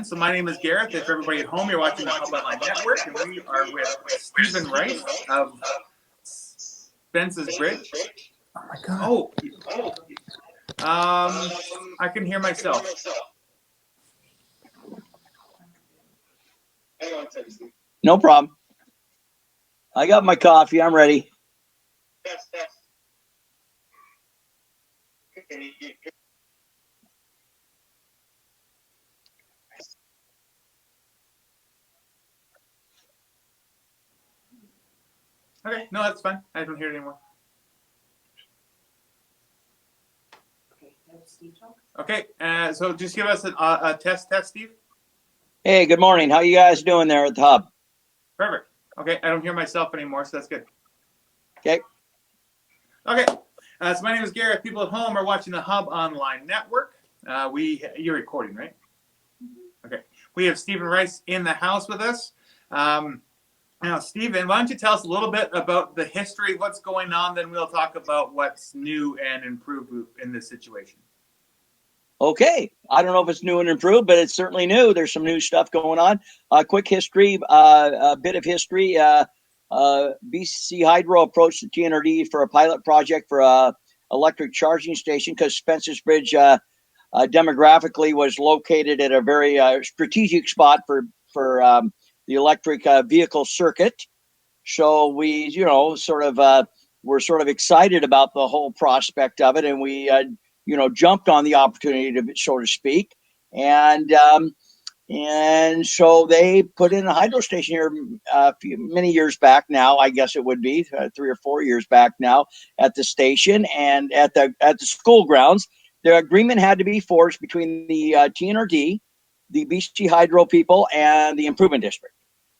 again. So my name is Gareth. If everybody at home, you're watching the Hub Online Network, and we are with Stephen Rice of Spences Bridge. Oh my God. I can hear myself. No problem. I got my coffee. I'm ready. Okay, no, that's fine. I don't hear it anymore. Okay, so just give us a test, Steve. Hey, good morning. How you guys doing there at the hub? Perfect. Okay, I don't hear myself anymore, so that's good. Okay. Okay, so my name is Gareth. People at home are watching the Hub Online Network. You're recording, right? Okay. We have Stephen Rice in the house with us. Now, Stephen, why don't you tell us a little bit about the history, what's going on, then we'll talk about what's new and improved in this situation. Okay. I don't know if it's new and improved, but it's certainly new. There's some new stuff going on. Quick history, a bit of history. BC Hydro approached the TNRD for a pilot project for a electric charging station because Spences Bridge demographically was located at a very strategic spot for the electric vehicle circuit. So we, we're sort of excited about the whole prospect of it, and we, jumped on the opportunity to, so to speak, and so they put in a hydro station here many years back now. I guess it would be 3 or 4 years back now at the station and at the school grounds. The agreement had to be forged between the TNRD, the BC Hydro people, and the Improvement District.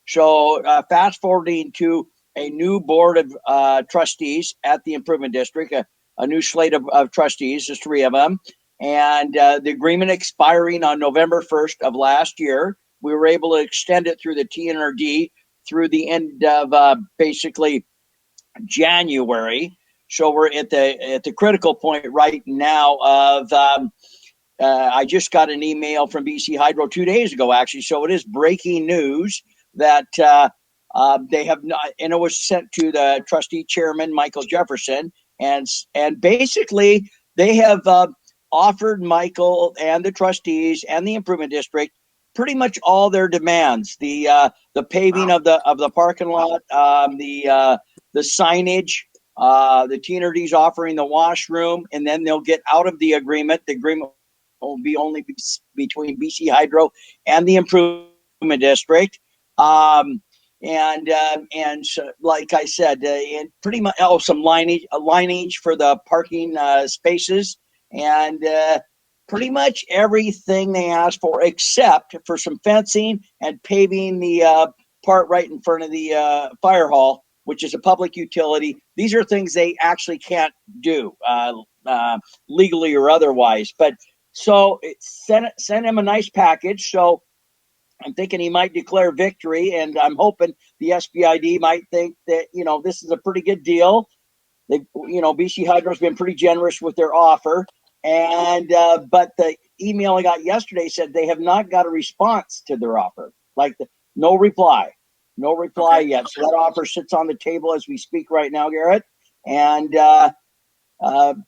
So fast forwarding to a new board of trustees at the Improvement District, a new slate of trustees, there's 3 of them, and the agreement expiring on November 1st of last year. We were able to extend it through the TNRD through the end of basically January. So we're at the critical point right now of I just got an email from BC Hydro 2 days ago, actually. So it is breaking news that they have not, and it was sent to the trustee chairman, Michael Jefferson, and basically they have offered Michael and the trustees and the Improvement District pretty much all their demands. The paving of the parking lot, the signage. The TNRD's offering the washroom, and then they'll get out of the agreement. The agreement will be only between BC Hydro and the Improvement District. And so, like I said, and pretty much some lineage for the parking spaces, and pretty much everything they asked for, except for some fencing and paving the part right in front of the fire hall, which is a public utility. These are things they actually can't do legally or otherwise. But so sent him a nice package. So I'm thinking he might declare victory, and I'm hoping the SBID might think that, this is a pretty good deal. They, BC Hydro's been pretty generous with their offer. And but the email I got yesterday said they have not got a response to their offer. No reply yet. So that offer sits on the table as we speak right now, Garrett. And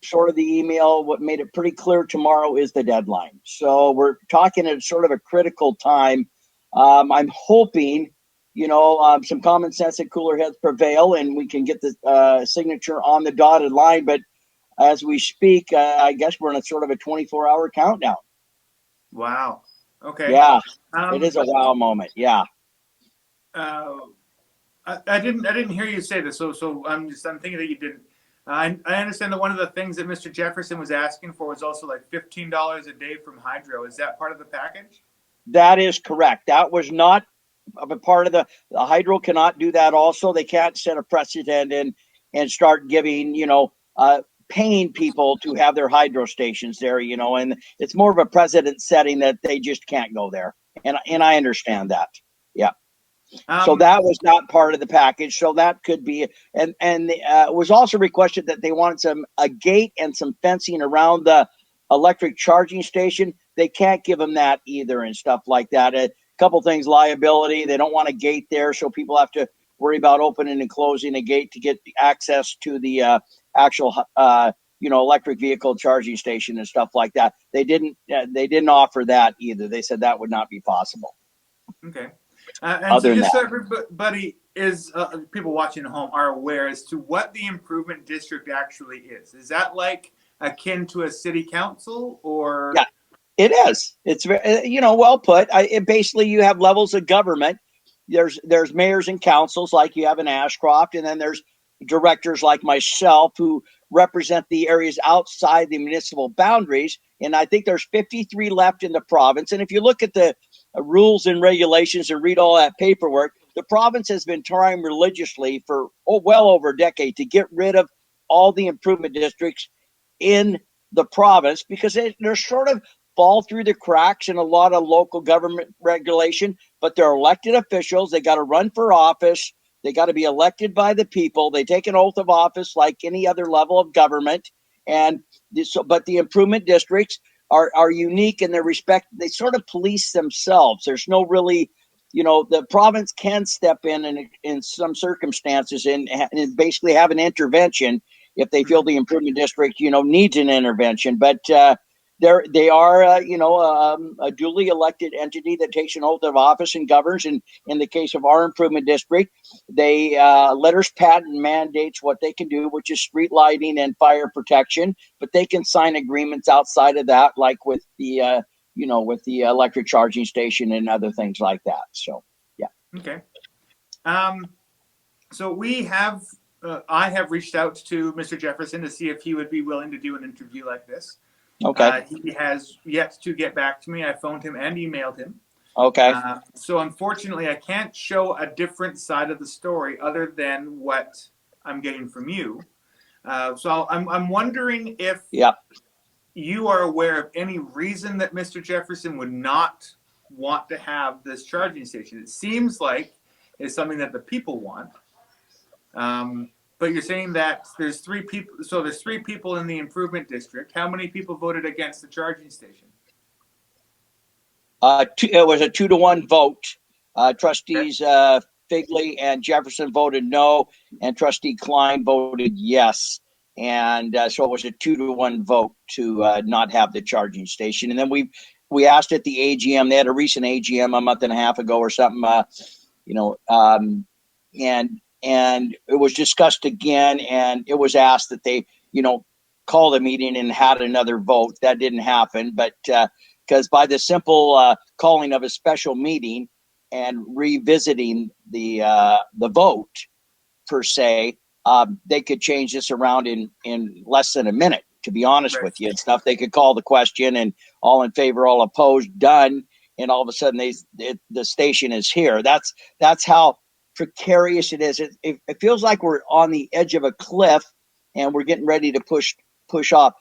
sort of the email, what made it pretty clear tomorrow is the deadline. So we're talking at sort of a critical time. I'm hoping, some common sense and cooler heads prevail, and we can get the signature on the dotted line. But as we speak, I guess we're in a sort of a 24-hour countdown. Wow. Okay. Yeah, it is a wow moment. Yeah. I didn't hear you say this, so I'm thinking that you didn't. I understand that one of the things that Mr. Jefferson was asking for was also like $15 a day from Hydro. Is that part of the package? That is correct. That was not a part of the Hydro cannot do that. Also, they can't set a precedent and start giving, paying people to have their hydro stations there, and it's more of a precedent setting that they just can't go there. And I understand that. Yeah. So that was not part of the package. So that could be, and it was also requested that they wanted a gate and some fencing around the electric charging station, they can't give them that either and stuff like that. A couple things, liability. They don't want a gate there, so people have to worry about opening and closing a gate to get access to the actual electric vehicle charging station and stuff like that. They didn't offer that either. They said that would not be possible. Okay. And Other so than just that, so everybody is, people watching at home are aware as to what the improvement district actually is. Is that like akin to a city council, or? Yeah, it is. It's well put. Basically, you have levels of government. There's mayors and councils like you have in Ashcroft, and then there's directors like myself who represent the areas outside the municipal boundaries. And I think there's 53 left in the province. And if you look at the rules and regulations and read all that paperwork, the province has been trying religiously for well over a decade to get rid of all the improvement districts in the province because they're sort of fall through the cracks in a lot of local government regulation, but they're elected officials. They got to run for office. They got to be elected by the people. They take an oath of office like any other level of government. But the improvement districts are unique in their respect. They sort of police themselves. There's no really, the province can step in some circumstances and basically have an intervention if they feel the improvement district, needs an intervention. But they are, a duly elected entity that takes an oath of office and governs. And in the case of our improvement district, they letters patent mandates what they can do, which is street lighting and fire protection. But they can sign agreements outside of that, like with the, with the electric charging station and other things like that. So, yeah. Okay. So we have. I have reached out to Mr. Jefferson to see if he would be willing to do an interview like this. Okay. He has yet to get back to me. I phoned him and emailed him. Okay. So unfortunately, I can't show a different side of the story other than what I'm getting from you. So I'm wondering if you are aware of any reason that Mr. Jefferson would not want to have this charging station. It seems like it's something that the people want. But you're saying that there's 3 people. So there's 3 people in the improvement district. How many people voted against the charging station? It was a 2-to-1 vote. Trustees Figley and Jefferson voted no, and Trustee Klyne voted yes. And so it was a 2-to-1 vote to not have the charging station. And then we asked at the AGM. They had a recent AGM a month and a half ago or something. And it was discussed again, and it was asked that they, called a meeting and had another vote. That didn't happen, but because by the simple calling of a special meeting and revisiting the vote per se, they could change this around in less than a minute. To be honest with you, and stuff, they could call the question and all in favor, all opposed, done, and all of a sudden the station is here. That's how precarious it is. It feels like we're on the edge of a cliff and we're getting ready to push off.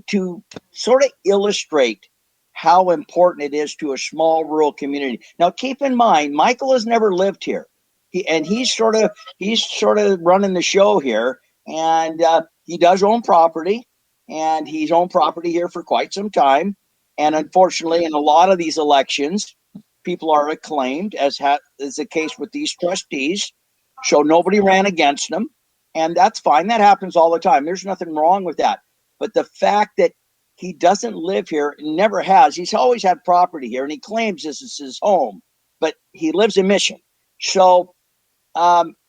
To sort of illustrate how important it is to a small rural community. Now, keep in mind, Michael has never lived here. He's sort of running the show here, and he does own property, and he's owned property here for quite some time. And unfortunately, in a lot of these elections, people are acclaimed, as is the case with these trustees. So nobody ran against them, and that's fine. That happens all the time. There's nothing wrong with that. But the fact that he doesn't live here, never has. He's always had property here, and he claims this is his home, but he lives in Mission. So,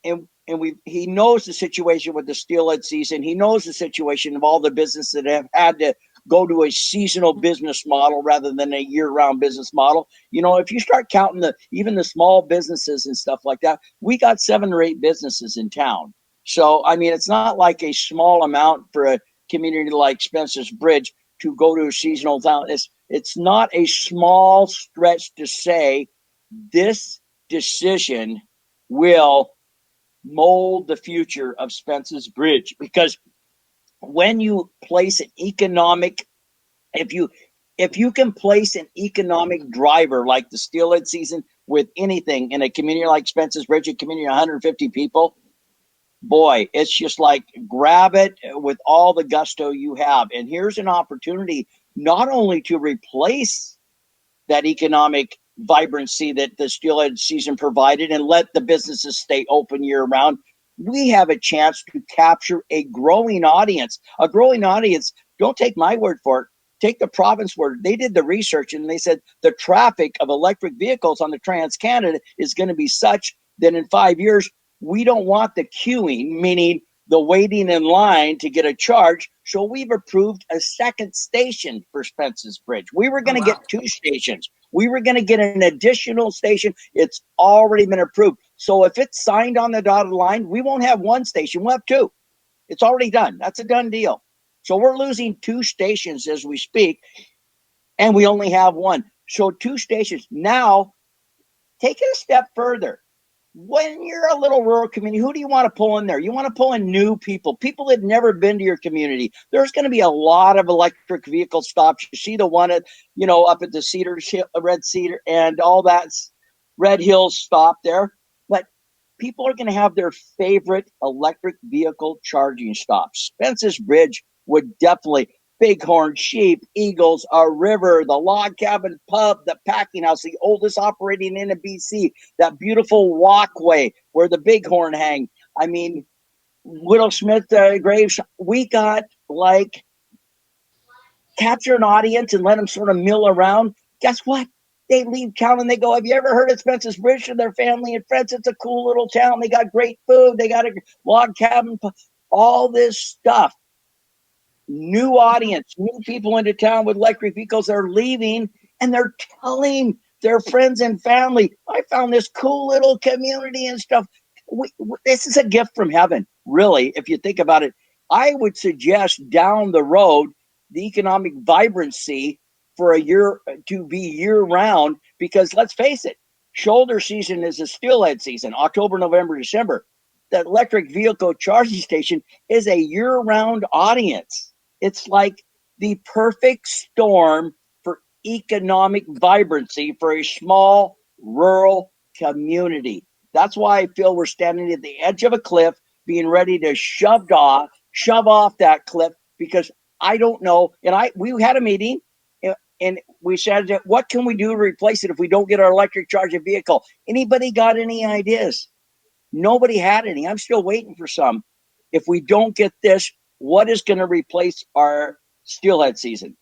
he knows the situation with the steelhead season. He knows the situation of all the businesses that have had to go to a seasonal business model rather than a year-round business model. If you start counting even the small businesses and stuff like that, we got 7 or 8 businesses in town. So, I mean, it's not like a small amount for a community like Spences Bridge to go to a seasonal town. It's not a small stretch to say this decision will mold the future of Spences Bridge, because when you place an economic, if you can place an economic driver like the steelhead season with anything in a community like Spences Bridge, a community of 150 people, boy, it's just like grab it with all the gusto you have. And here's an opportunity not only to replace that economic vibrancy that the steelhead season provided and let the businesses stay open year round, we have a chance to capture a growing audience. A growing audience, don't take my word for it, take the province word. They did the research and they said the traffic of electric vehicles on the Trans-Canada is going to be such that in 5 years, we don't want the queuing, meaning the waiting in line to get a charge. So we've approved a second station for Spences Bridge. We were going to get 2 stations. We were going to get an additional station. It's already been approved. So if it's signed on the dotted line, we won't have 1 station. We'll have 2. It's already done. That's a done deal. So we're losing 2 stations as we speak, and we only have 1. So 2 stations. Now, take it a step further. When you're a little rural community, who do you want to pull in there? You want to pull in new people that have never been to your community. There's going to be a lot of electric vehicle stops. You see the one at, up at the Red Cedar and all that Red Hills stop there. But people are going to have their favorite electric vehicle charging stops. Spences Bridge would definitely. Bighorn, Sheep, Eagles, a river, the Log Cabin Pub, the Packing House, the oldest operating in BC, that beautiful walkway where the Bighorn hang. I mean, Widow Smith Graves, we got capture an audience and let them sort of mill around. Guess what? They leave town and they go, have you ever heard of Spences Bridge to their family and friends? It's a cool little town. They got great food. They got a log cabin, all this stuff. New audience, new people into town with electric vehicles are leaving and they're telling their friends and family, I found this cool little community and stuff. This is a gift from heaven, really, if you think about it. I would suggest down the road, the economic vibrancy for a year to be year round, because let's face it, shoulder season is a steelhead season, October, November, December. The electric vehicle charging station is a year-round audience. It's like the perfect storm for economic vibrancy for a small rural community. That's why I feel we're standing at the edge of a cliff, being ready to shove off that cliff, because I don't know. And we had a meeting and we said, what can we do to replace it if we don't get our electric charging vehicle? Anybody got any ideas? Nobody had any. I'm still waiting for some. If we don't get this, what is going to replace our steelhead season?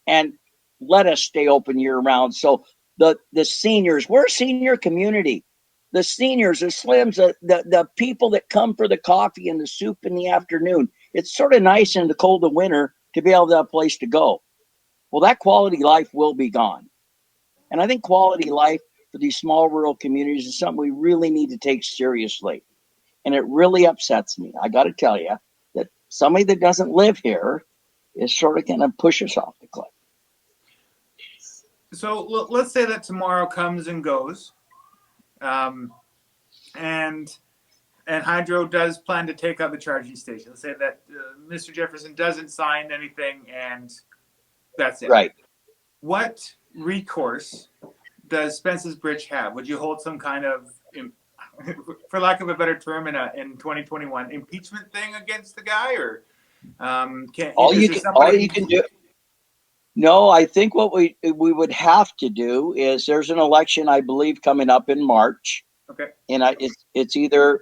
And let us stay open year round. So the seniors, we're a senior community. The seniors, the slims, the people that come for the coffee and the soup in the afternoon. It's sort of nice in the cold of winter to be able to have a place to go. Well, that quality life will be gone. And I think quality life for these small rural communities is something we really need to take seriously. And it really upsets me, I got to tell you, that somebody that doesn't live here is sort of going to push us off the cliff. So let's say that tomorrow comes and goes, and Hydro does plan to take out the charging station. Let's say that Mr. Jefferson doesn't sign anything and that's it. Right. What recourse does Spences Bridge have? Would you hold some kind of, for lack of a better term, in 2021 impeachment thing against the guy, or all you can do? No, I think what we would have to do is, there's an election, I believe, coming up in March. Okay. And it's either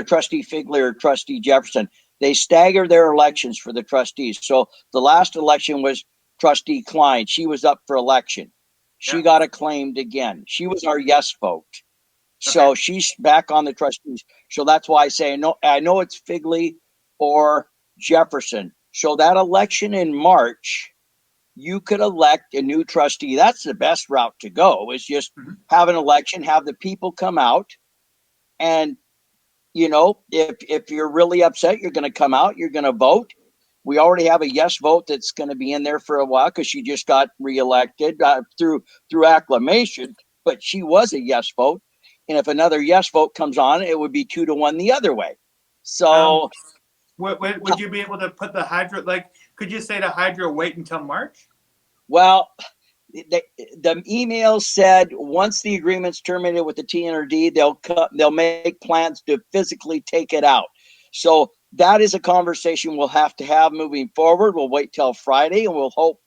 Trustee Figley or Trustee Jefferson. They stagger their elections for the trustees. So the last election was Trustee Klyne. She was up for election. She got acclaimed again. She was our yes vote. So she's back on the trustees. So that's why I say, no, I know it's Figley or Jefferson. So that election in March, you could elect a new trustee. That's the best route to go, is just have an election, have the people come out. And, if you're really upset, you're going to come out, you're going to vote. We already have a yes vote that's going to be in there for a while because she just got reelected through acclamation, but she was a yes vote. And if another yes vote comes on, it would be 2-1 the other way. So would you be able to put the Hydro, could you say to Hydro, wait until March? Well, the email said once the agreement's terminated with the TNRD, they'll make plans to physically take it out. So that is a conversation we'll have to have moving forward. We'll wait till Friday, and we'll hope,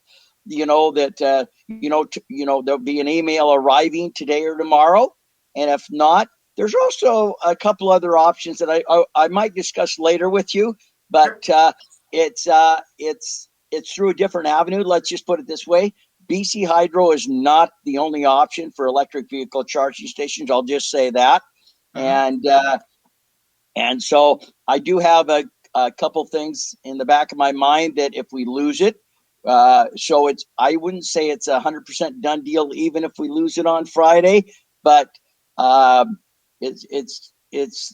that there'll be an email arriving today or tomorrow. And if not, there's also a couple other options that I might discuss later with you. But it's through a different avenue. Let's just put it this way: BC Hydro is not the only option for electric vehicle charging stations. I'll just say that. And so I do have a couple things in the back of my mind that if we lose it, so I wouldn't say it's 100% done deal, even if we lose it on Friday, but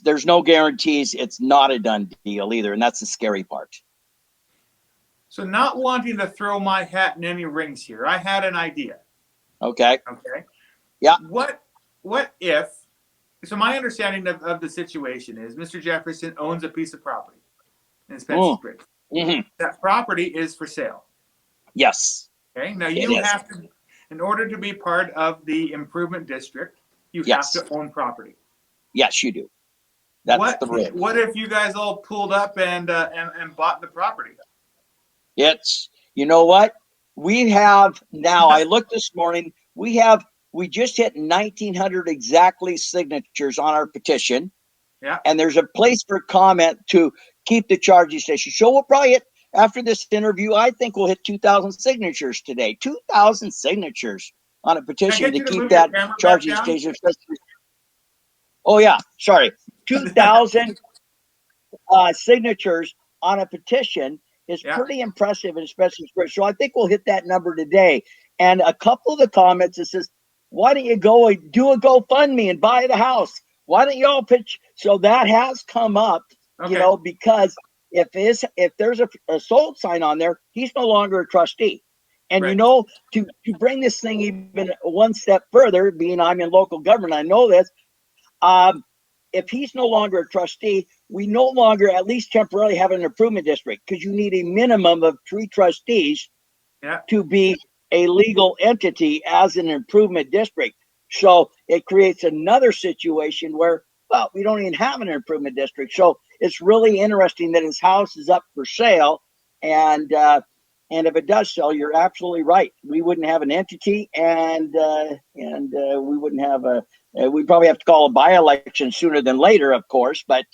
there's no guarantees. It's not a done deal either. And that's the scary part. So not wanting to throw my hat in any rings here, I had an idea. Okay. Yeah. What if, so my understanding of the situation is Mr. Jefferson owns a piece of property in Spences Bridge. Mm-hmm. That property is for sale. Yes. Okay. Now you have to, in order to be part of the improvement district, you have to own property. Yes, you do. That's the rule. What if you guys all pulled up and bought the property? You know what? We have now, I looked this morning, we just hit 1,900 exactly signatures on our petition. Yeah. And there's a place for comment to keep the charging station. So we'll probably hit, after this interview, I think we'll hit 2,000 signatures today. 2,000 signatures on a petition to keep that charging station. Oh, yeah. Sorry. 2,000 signatures on a petition is pretty impressive in Spences Bridge. So I think we'll hit that number today. And a couple of the comments, it says, why don't you go and do a GoFundMe and buy the house? Why don't you all pitch? So that has come up, because if there's a sold sign on there, he's no longer a trustee. And, to bring this thing even one step further, being I'm in local government, I know this, if he's no longer a trustee, we no longer, at least temporarily, have an improvement district, because you need a minimum of 3 trustees to be a legal entity as an improvement district. So it creates another situation where, well, we don't even have an improvement district. So it's really interesting that his house is up for sale. And if it does sell, you're absolutely right. We wouldn't have an entity, and we wouldn't have we'd probably have to call a by-election sooner than later, of course. But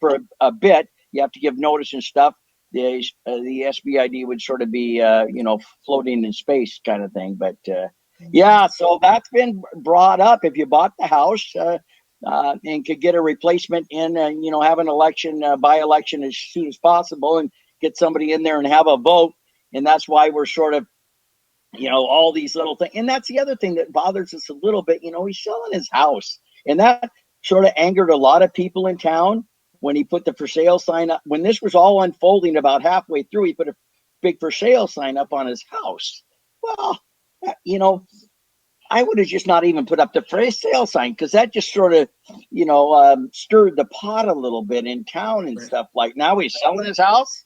for a bit, you have to give notice and stuff. The SBID would sort of be, floating in space kind of thing. But so that's been brought up. If you bought the house and could get a replacement in, have an election, by-election as soon as possible, and get somebody in there and have a vote. And that's why we're sort of, all these little things. And that's the other thing that bothers us a little bit. He's selling his house. And that sort of angered a lot of people in town when he put the for sale sign up. When this was all unfolding about halfway through, he put a big for sale sign up on his house. Well, I would have just not even put up the for sale sign, because that just sort of, stirred the pot a little bit in town and stuff. Like, now he's selling his house.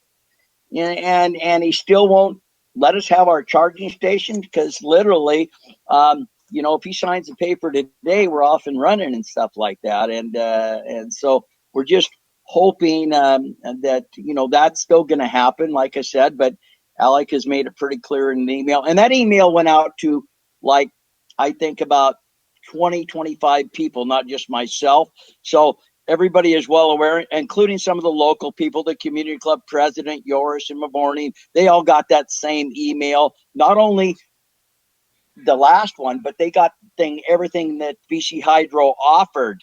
And he still won't let us have our charging station, because literally, if he signs the paper today, we're off and running and stuff like that. And so we're just hoping that, that's still going to happen, like I said. But Alec has made it pretty clear in the email. And that email went out to, like, I think about 20, 25 people, not just myself. So everybody is well aware, including some of the local people, the community club president, Yoris and Mavorny. They all got that same email. Not only the last one, but they got everything that BC Hydro offered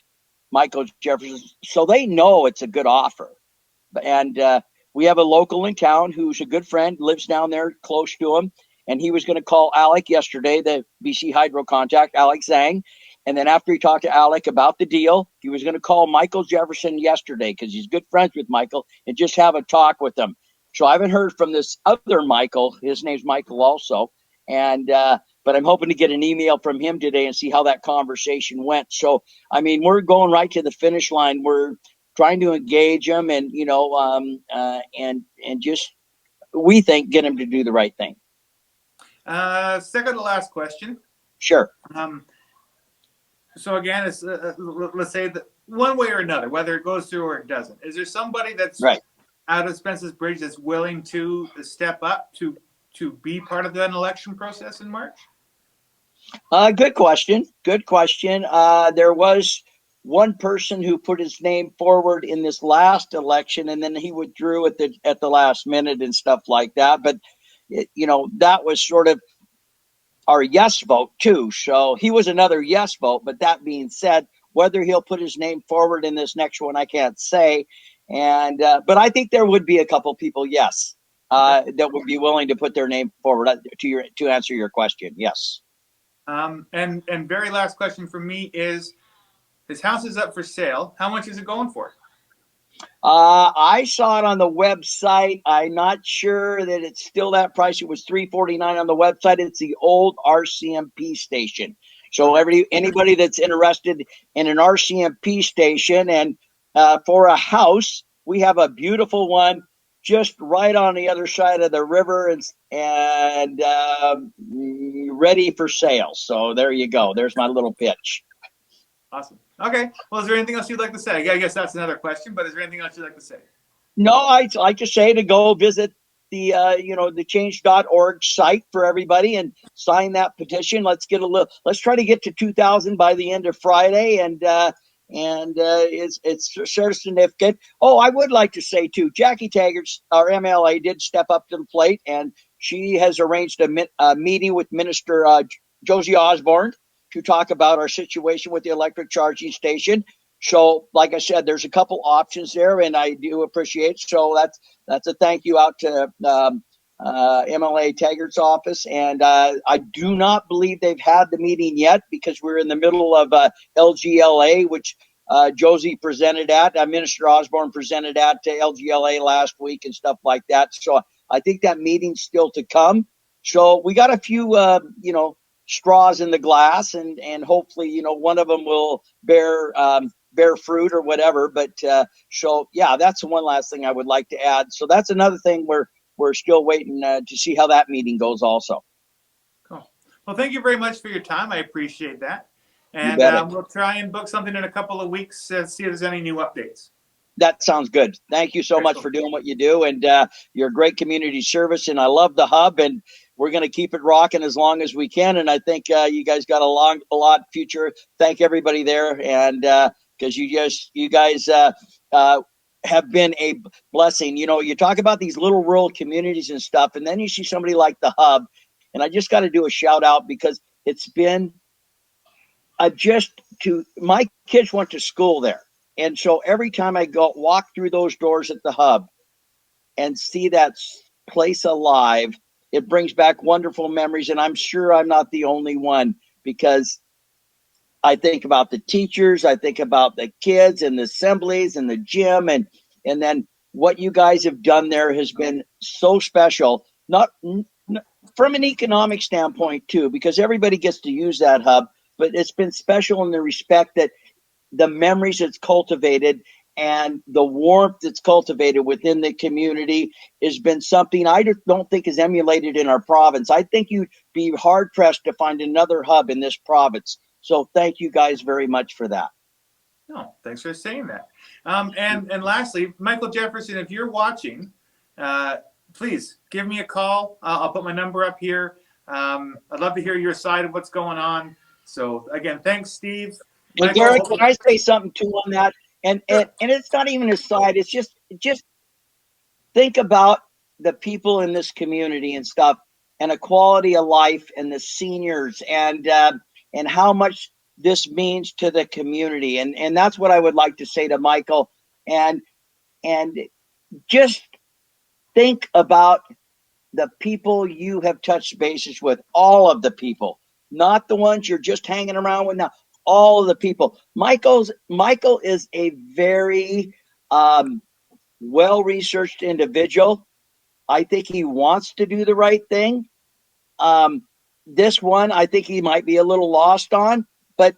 Michael Jefferson. So they know it's a good offer. And we have a local in town who's a good friend, lives down there close to him. And he was going to call Alec yesterday, the BC Hydro contact, Alec Zhang. And then after he talked to Alec about the deal, he was going to call Michael Jefferson yesterday, because he's good friends with Michael, and just have a talk with him. So I haven't heard from this other Michael. His name's Michael also. And but I'm hoping to get an email from him today and see how that conversation went. So, I mean, we're going right to the finish line. We're trying to engage him and, and just, we think, get him to do the right thing. Second to last question. Sure. So again, it's let's say that one way or another, whether it goes through or it doesn't, is there somebody that's right, out of Spences Bridge that's willing to step up to be part of an election process in March? Good question. Good question. There was one person who put his name forward in this last election, and then he withdrew at the last minute and stuff like that. But that was sort of our yes vote too. So he was another yes vote. But that being said, whether he'll put his name forward in this next one, I can't say. And but I think there would be a couple people, yes, that would be willing to put their name forward to answer your question. Yes. And very last question for me is, his house is up for sale. How much is it going for? I saw it on the website. I'm not sure that it's still that price. It was $349 on the website. It's the old RCMP station. So anybody that's interested in an RCMP station and for a house, we have a beautiful one just right on the other side of the river and ready for sale. So there you go. There's my little pitch. Awesome. Okay. Well, is there anything else you'd like to say? I guess that's another question, but is there anything else you'd like to say? No, I'd like to say to go visit the change.org site for everybody and sign that petition. Let's try to get to 2,000 by the end of Friday, and it's sort of significant. Oh, I would like to say too, Jackie Taggart, our MLA, did step up to the plate, and she has arranged a meeting with Minister Josie Osborne to talk about our situation with the electric charging station. So, like I said, there's a couple options there, and I do appreciate. So that's a thank you out to MLA Taggart's office. And I do not believe they've had the meeting yet because we're in the middle of LGLA, which Josie presented at. Minister Osborne presented at to LGLA last week and stuff like that. So I think that meeting's still to come. So we got a few, straws in the glass, and hopefully, one of them will bear fruit or whatever. But so yeah, that's the one last thing I would like to add. So that's another thing we're still waiting to see how that meeting goes also. Cool. Well, thank you very much for your time. I appreciate that. And we'll try and book something in a couple of weeks to see if there's any new updates. That sounds good. Thank you so much for doing what you do, and you're a great community service, and I love the hub, and we're going to keep it rocking as long as we can. And I think you guys got a lot future. Thank everybody there, and because you guys have been a blessing. You talk about these little rural communities and stuff, and then you see somebody like the hub, and I just got to do a shout out because it's been my kids went to school there. And so every time I walk through those doors at the hub and see that place alive, it brings back wonderful memories. And I'm sure I'm not the only one, because I think about the teachers, I think about the kids and the assemblies and the gym, and then what you guys have done there has been so special, not from an economic standpoint too, because everybody gets to use that hub, but it's been special in the respect that the memories it's cultivated and the warmth that's cultivated within the community has been something I don't think is emulated in our province. I think you'd be hard pressed to find another hub in this province. So thank you guys very much for that. No, thanks for saying that. And lastly, Michael Jefferson, if you're watching, please give me a call. I'll put my number up here. I'd love to hear your side of what's going on. So again, thanks, Steve. And Garrett, can I say something too on that? And it's not even a side. It's just think about the people in this community and stuff, and a quality of life, and the seniors, and how much this means to the community. And that's what I would like to say to Michael. And just think about the people you have touched bases with, all of the people, not the ones you're just hanging around with now. All of the people. Michael is a very well-researched individual. I think he wants to do the right thing. This one, I think he might be a little lost on, but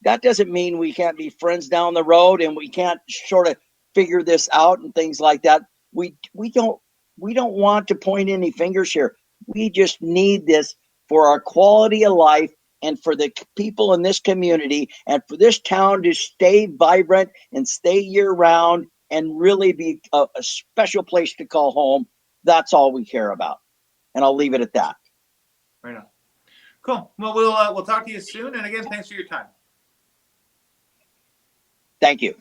that doesn't mean we can't be friends down the road and we can't sort of figure this out and things like that. We don't want to point any fingers here. We just need this for our quality of life, and for the people in this community, and for this town to stay vibrant and stay year round. and really be a special place to call home. That's all we care about. And I'll leave it at that. Right on. Cool. Well, we'll talk to you soon. And again, thanks for your time. Thank you.